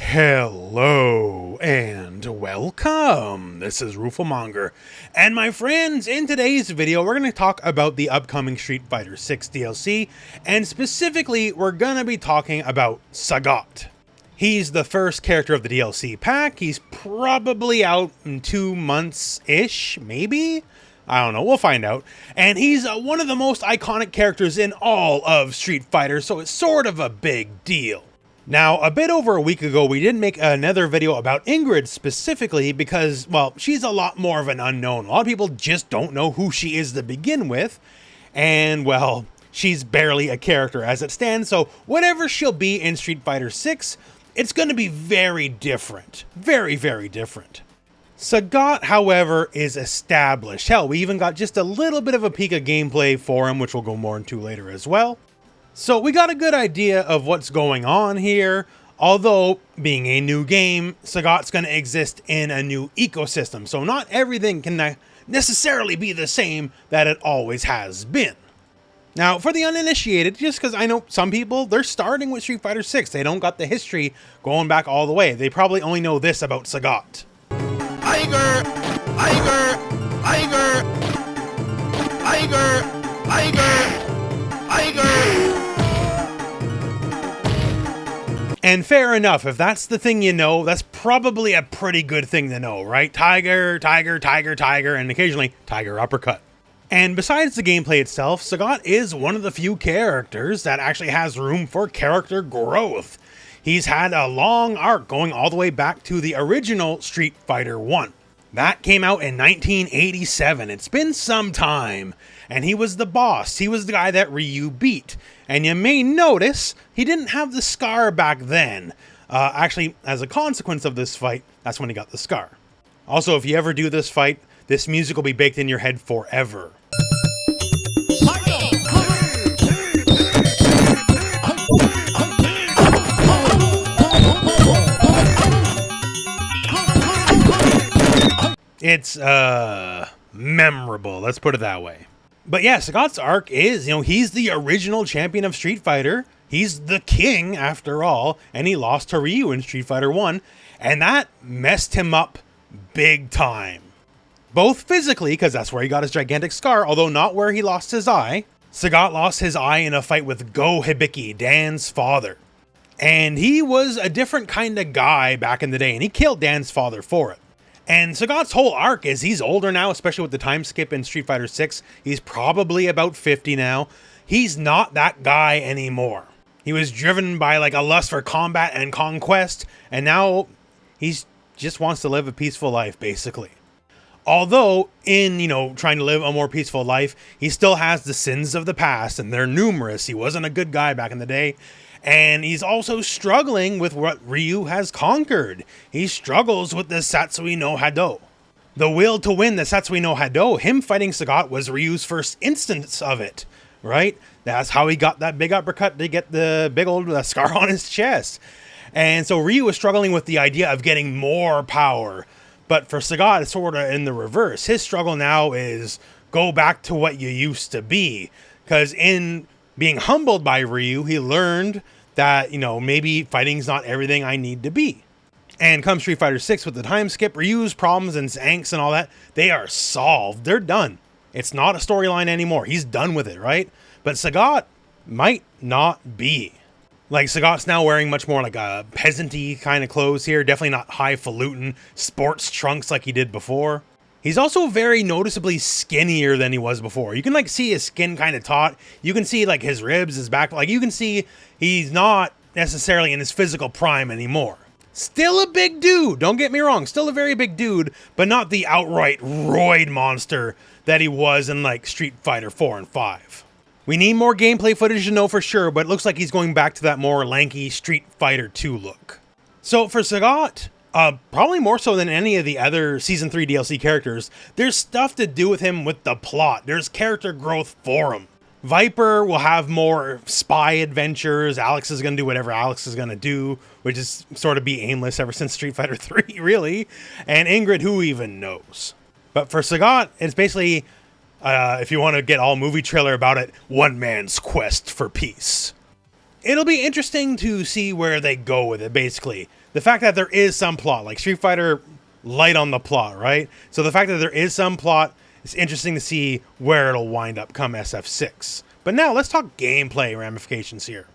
Hello and welcome. This is Rooflemonger, and my friends, in today's video we're going to talk about the upcoming Street Fighter 6 DLC, and specifically we're going to be talking about Sagat. He's the first character of the DLC pack. He's probably out in 2 months-ish, maybe? I don't know, we'll find out. And he's one of the most iconic characters in all of Street Fighter, so it's sort of a big deal. Now, a bit over a week ago, we did make another video about Ingrid specifically because, well, she's a lot more of an unknown. A lot of people just don't know who she is to begin with. And, well, she's barely a character as it stands. So whatever she'll be in Street Fighter 6, it's going to be very different. Very, very different. Sagat, however, is established. Hell, we even got just a little bit of a peek of gameplay for him, which we'll go more into later as well. So we got a good idea of what's going on here, although being a new game, Sagat's going to exist in a new ecosystem, so not everything can necessarily be the same that it always has been. Now, for the uninitiated, just because I know some people, they're starting with Street Fighter 6, they don't got the history going back all the way, they probably only know this about Sagat. Iger! Iger! Iger! Iger! Iger! Iger! And fair enough, if that's the thing you know, that's probably a pretty good thing to know, right? Tiger, tiger, tiger, tiger, and occasionally tiger uppercut. And besides the gameplay itself, Sagat is one of the few characters that actually has room for character growth. He's had a long arc going all the way back to the original Street Fighter 1. That came out in 1987. It's been some time. And he was the boss. He was the guy that Ryu beat. And you may notice he didn't have the scar back then. Actually, as a consequence of this fight, that's when he got the scar. Also, if you ever do this fight, this music will be baked in your head forever. It's, memorable. Let's put it that way. But yeah, Sagat's arc is, he's the original champion of Street Fighter. He's the king, after all, and he lost to Ryu in Street Fighter 1, and that messed him up big time. Both physically, because that's where he got his gigantic scar, although not where he lost his eye. Sagat lost his eye in a fight with Go Hibiki, Dan's father. And he was a different kind of guy back in the day, and he killed Dan's father for it. And Sagat's whole arc is he's older now, especially with the time skip in Street Fighter 6. He's probably about 50 now. He's not that guy anymore. He was driven by like a lust for combat and conquest, and now he's just wants to live a peaceful life, basically. Although, in, trying to live a more peaceful life, he still has the sins of the past, and they're numerous. He wasn't a good guy back in the day. And he's also struggling with what Ryu has conquered. He struggles with the Satsui no Hado. The will to win the Satsui no Hado, him fighting Sagat was Ryu's first instance of it, right? That's how he got that big uppercut to get the big old scar on his chest. And so Ryu was struggling with the idea of getting more power. But for Sagat, it's sort of in the reverse. His struggle now is go back to what you used to be. Because in being humbled by Ryu, he learned that, maybe fighting's not everything I need to be. And come Street Fighter 6 with the time skip, Ryu's problems and angst and all that, they are solved. They're done. It's not a storyline anymore. He's done with it, right? But Sagat might not be. Like, Sagat's now wearing much more like a peasant-y kind of clothes here. Definitely not highfalutin sports trunks like he did before. He's also very noticeably skinnier than he was before. You can see his skin kind of taut. You can see his ribs, his back. You can see he's not necessarily in his physical prime anymore. Still a big dude, don't get me wrong. Still a very big dude, but not the outright roid monster that he was in Street Fighter 4 and 5. We need more gameplay footage to know for sure, but it looks like he's going back to that more lanky Street Fighter 2 look. So for Sagat, probably more so than any of the other Season 3 DLC characters, there's stuff to do with him with the plot. There's character growth for him. Viper will have more spy adventures. Alex is going to do whatever Alex is going to do, which is sort of be aimless ever since Street Fighter 3, really. And Ingrid, who even knows? But for Sagat, it's basically, if you want to get all movie trailer about it, one man's quest for peace. it'll be interesting to see where they go with it, basically. The fact that there is some plot, like Street Fighter light on the plot, right? So the fact that there is some plot, it's interesting to see where it'll wind up come SF6. But now let's talk gameplay ramifications here.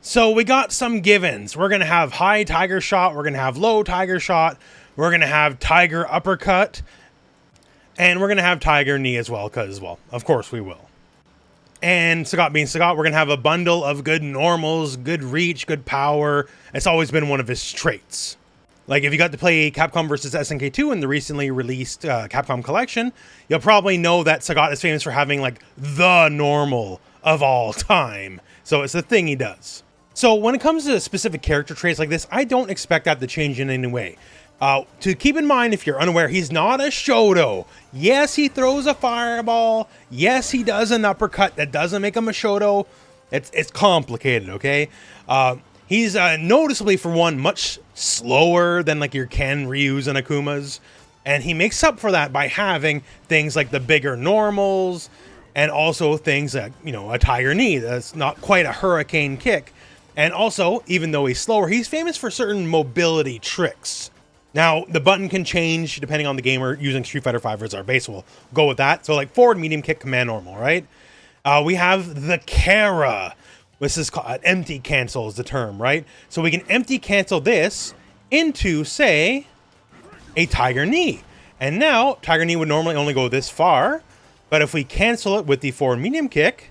So we got some givens. We're going to have high tiger shot, we're going to have low tiger shot, we're going to have tiger uppercut, and we're going to have tiger knee as well, because, well, of course we will. And Sagat being Sagat, we're going to have a bundle of good normals, good reach, good power. It's always been one of his traits. Like, if you got to play Capcom vs. SNK2 in the recently released Capcom Collection, you'll probably know that Sagat is famous for having, like, the normal of all time. So it's the thing he does. So when it comes to specific character traits like this, I don't expect that to change in any way. To keep in mind, if you're unaware, he's not a Shoto. Yes, he throws a fireball. Yes, he does an uppercut. That doesn't make him a Shoto. It's complicated, okay? He's noticeably, for one, much slower than like your Ken, Ryus, and Akumas. And he makes up for that by having things like the bigger normals and also things like, you know, a tiger knee. That's not quite a hurricane kick. And also, even though he's slower, he's famous for certain mobility tricks. Now, the button can change depending on the gamer using Street Fighter V as our base. We'll go with that. So like forward, medium kick, command, normal, right? We have the Kara. This is called empty cancel is the term, right? So we can empty cancel this into, say, a tiger knee. And now, tiger knee would normally only go this far. But if we cancel it with the forward medium kick,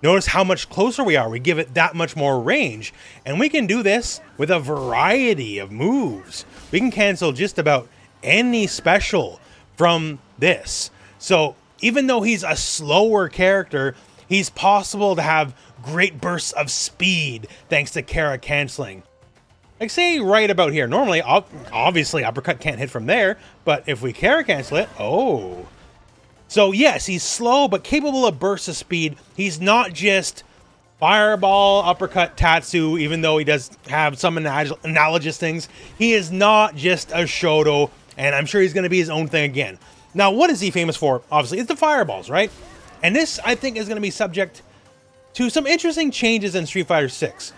notice how much closer we are. We give it that much more range. And we can do this with a variety of moves. We can cancel just about any special from this. So even though he's a slower character, he's possible to have great bursts of speed thanks to Kara canceling. Like say right about here. Normally, obviously, uppercut can't hit from there. But if we Kara cancel it, oh. So yes, he's slow, but capable of bursts of speed. He's not just fireball, uppercut, Tatsu, even though he does have some analogous things. He is not just a Shoto, and I'm sure he's going to be his own thing again. Now, what is he famous for? Obviously, it's the fireballs, right? And this, I think, is going to be subject to some interesting changes in Street Fighter 6.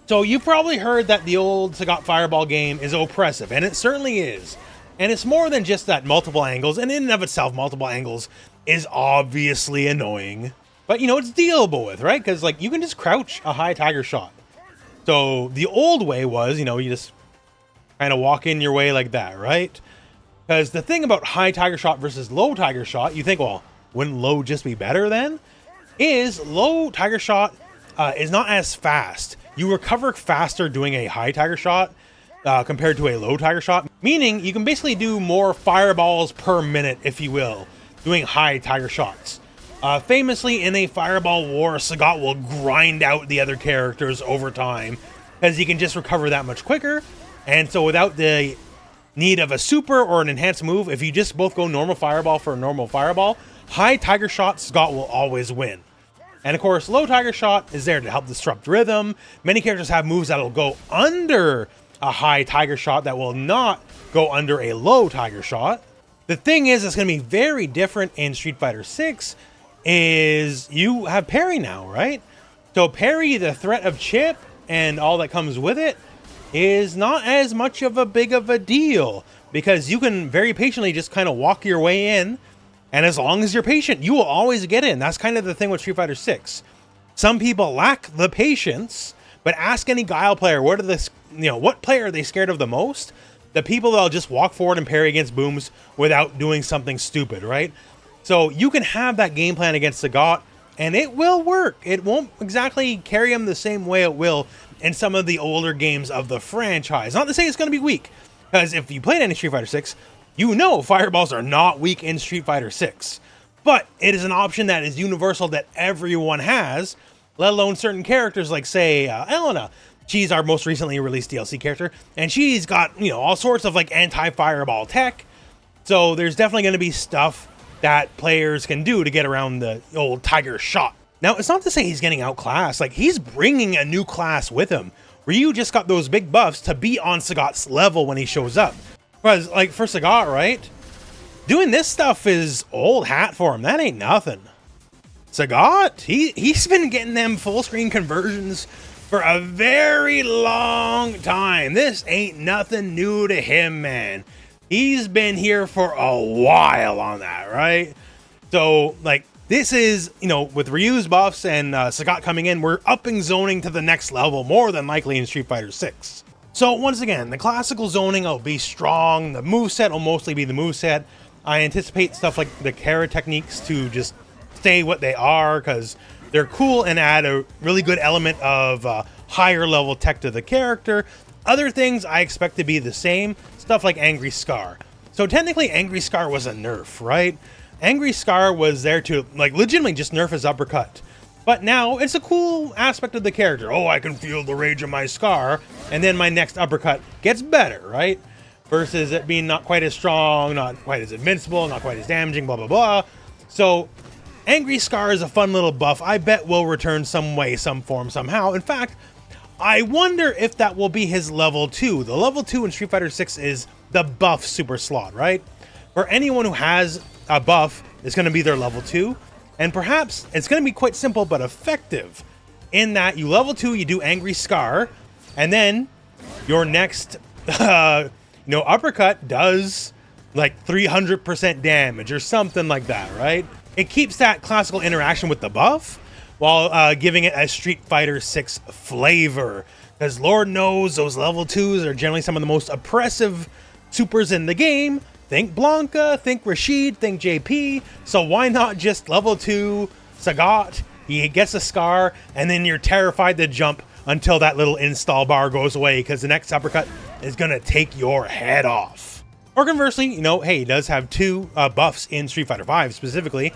So you probably heard that the old Sagat Fireball game is oppressive, and it certainly is. And it's more than just that multiple angles, and in and of itself, multiple angles is obviously annoying. But, you know, it's dealable with, right? Because, like, you can just crouch a high tiger shot. So the old way was, you know, you just kind of walk in your way like that, right? Because the thing about high tiger shot versus low tiger shot, you think, well, wouldn't low just be better then? Is low tiger shot is not as fast. You recover faster doing a high tiger shot compared to a low tiger shot. Meaning you can basically do more fireballs per minute, if you will, doing high tiger shots. Famously, in a fireball war, Sagat will grind out the other characters over time because he can just recover that much quicker. And so without the need of a super or an enhanced move, if you just both go normal fireball for a normal fireball, high tiger shot, Sagat will always win. And of course, low tiger shot is there to help disrupt rhythm. Many characters have moves that'll go under a high tiger shot that will not go under a low tiger shot. The thing is, it's going to be very different in Street Fighter 6 is you have parry now, right? So parry, the threat of chip and all that comes with it is not as much of a big of a deal because you can very patiently just kind of walk your way in, and as long as you're patient, you will always get in. That's kind of the thing with Street Fighter 6. Some people lack the patience, but ask any Guile player, what player are they scared of the most? The people that'll just walk forward and parry against booms without doing something stupid, right? So you can have that game plan against Sagat, and it will work. It won't exactly carry him the same way it will in some of the older games of the franchise. Not to say it's going to be weak, because if you played any Street Fighter 6, you know fireballs are not weak in Street Fighter 6. But it is an option that is universal that everyone has, let alone certain characters like, say, Elena. She's our most recently released DLC character, and she's got, you know, all sorts of like anti-fireball tech. So there's definitely going to be stuff that players can do to get around the old tiger shot. Now, it's not to say he's getting outclassed. Like, he's bringing a new class with him. Ryu just got those big buffs to be on Sagat's level when he shows up. Because, like, for Sagat, right? Doing this stuff is old hat for him. That ain't nothing. Sagat, he's been getting them full screen conversions for a very long time. This ain't nothing new to him, man. He's been here for a while on that, right? So, like, this is, you know, with Ryu's buffs and Sagat coming in, we're upping zoning to the next level, more than likely in Street Fighter 6. So, once again, the classical zoning will be strong. The moveset will mostly be the moveset. I anticipate stuff like the Kara techniques to just stay what they are, because they're cool and add a really good element of higher level tech to the character. Other things I expect to be the same, stuff like Angry Scar. So technically Angry Scar was a nerf, right? Angry Scar was there to like legitimately just nerf his uppercut. But now it's a cool aspect of the character. Oh, I can feel the rage of my Scar, and then my next uppercut gets better, right? Versus it being not quite as strong, not quite as invincible, not quite as damaging, blah, blah, blah. So Angry Scar is a fun little buff. I bet will return some way, some form, somehow. In fact, I wonder if that will be his level 2. The level 2 in Street Fighter 6 is the buff super slot, right? For anyone who has a buff, it's going to be their level 2. And perhaps it's going to be quite simple but effective in that you level 2, you do Angry Scar, and then your next uppercut does like 300% damage or something like that, right? It keeps that classical interaction with the buff while giving it a Street Fighter 6 flavor. Because Lord knows those level 2s are generally some of the most oppressive supers in the game. Think Blanca, think Rashid, think JP. So why not just level 2 Sagat? He gets a Scar, and then you're terrified to jump until that little install bar goes away, because the next uppercut is going to take your head off. Or conversely, you know, hey, he does have 2 buffs in Street Fighter 5 specifically.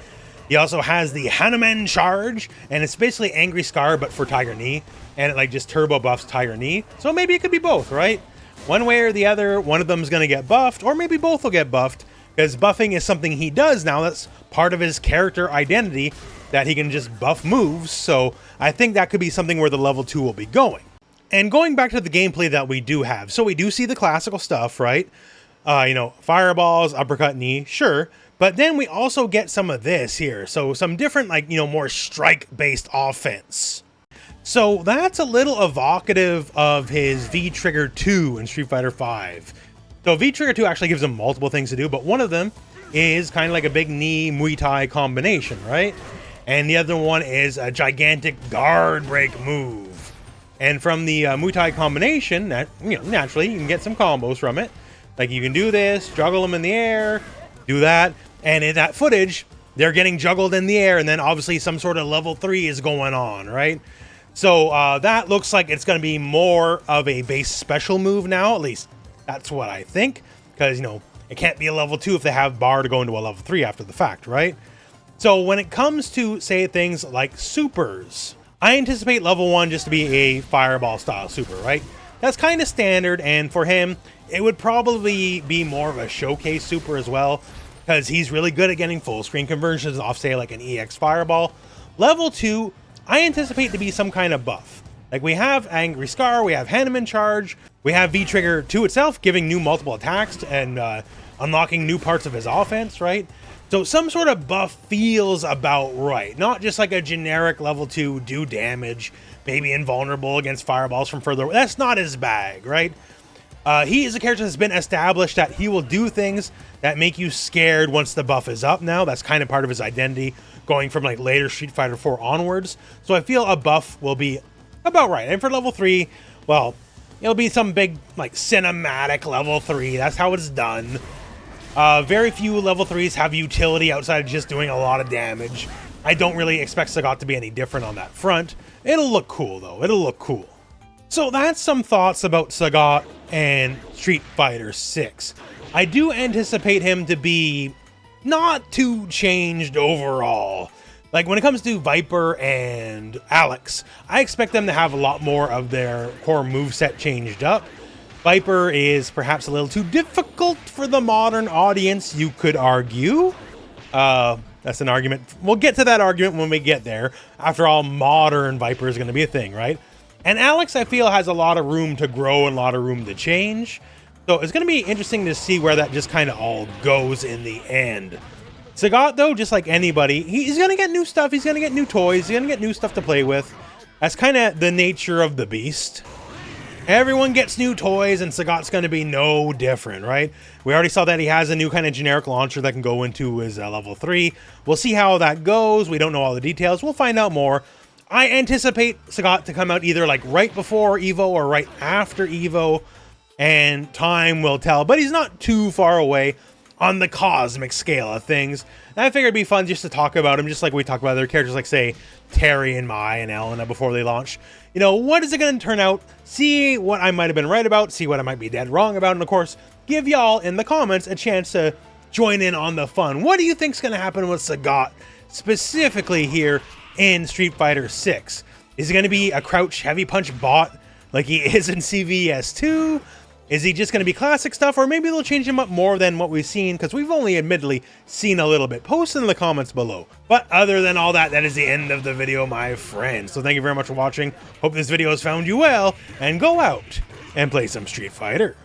He also has the Hanuman Charge, and it's basically Angry Scar, but for Tiger Knee, and it like just turbo buffs Tiger Knee. So maybe it could be both, right? One way or the other, one of them is going to get buffed, or maybe both will get buffed, because buffing is something he does now. That's part of his character identity, that he can just buff moves. So I think that could be something where the level 2 will be going. And going back to the gameplay that we do have, so we do see the classical stuff, right? Fireballs, uppercut, knee, sure. But then we also get some of this here. So some different, more strike-based offense. So that's a little evocative of his V-Trigger 2 in Street Fighter 5. So V-Trigger 2 actually gives him multiple things to do, but one of them is kind of like a big knee Muay Thai combination, right? And the other one is a gigantic guard break move. And from the Muay Thai combination, naturally you can get some combos from it. Like you can do this, juggle them in the air, do that, and in that footage, they're getting juggled in the air, and then obviously some sort of level 3 is going on, right? So that looks like it's going to be more of a base special move now, at least that's what I think, because, it can't be a level 2 if they have bar to go into a level 3 after the fact, right? So when it comes to, say, things like supers, I anticipate level 1 just to be a fireball style super, right? That's kind of standard, and for him, it would probably be more of a showcase super as well, because he's really good at getting full screen conversions off, say, like an EX Fireball. Level 2, I anticipate to be some kind of buff. Like we have Angry Scar, we have Hanuman Charge, we have V-Trigger 2 itself giving new multiple attacks and unlocking new parts of his offense, right? So some sort of buff feels about right. Not just like a generic level 2 do damage, maybe invulnerable against fireballs from further away. That's not his bag, right? He is a character that's been established that he will do things that make you scared once the buff is up now. That's kind of part of his identity going from like later Street Fighter 4 onwards. So I feel a buff will be about right. And for level 3, well, it'll be some big like cinematic level 3. That's how it's done. Very few level 3s have utility outside of just doing a lot of damage. I don't really expect Sagat to be any different on that front. It'll look cool though. It'll look cool. So that's some thoughts about Sagat and Street Fighter 6. I do anticipate him to be not too changed overall. Like when it comes to Viper and Alex, I expect them to have a lot more of their core moveset changed up. Viper is perhaps a little too difficult for the modern audience, you could argue. That's an argument. We'll get to that argument when we get there. After all, modern Viper is going to be a thing, right? And Alex, I feel, has a lot of room to grow and a lot of room to change. So it's going to be interesting to see where that just kind of all goes in the end. Sagat, though, just like anybody, he's going to get new stuff. He's going to get new toys. He's going to get new stuff to play with. That's kind of the nature of the beast. Everyone gets new toys, and Sagat's going to be no different, right? We already saw that he has a new kind of generic launcher that can go into his level 3. We'll see how that goes. We don't know all the details. We'll find out more. I anticipate Sagat to come out either like right before EVO or right after EVO, and time will tell. But he's not too far away on the cosmic scale of things. And I figured it'd be fun just to talk about him, just like we talk about other characters like, say, Terry and Mai and Elena before they launch. You know, what is it going to turn out? See what I might have been right about, see what I might be dead wrong about, and of course, give y'all in the comments a chance to join in on the fun. What do you think's going to happen with Sagat, specifically here in Street Fighter 6? Is he going to be a crouch heavy punch bot like he is in CVS 2? Is he just going to be classic stuff, or maybe they'll change him up more than what we've seen, because we've only admittedly seen a little bit. Post in the comments below. But other than all that, that is the end of the video, my friends. So thank you very much for watching. Hope this video has found you well, and go out and play some Street Fighter.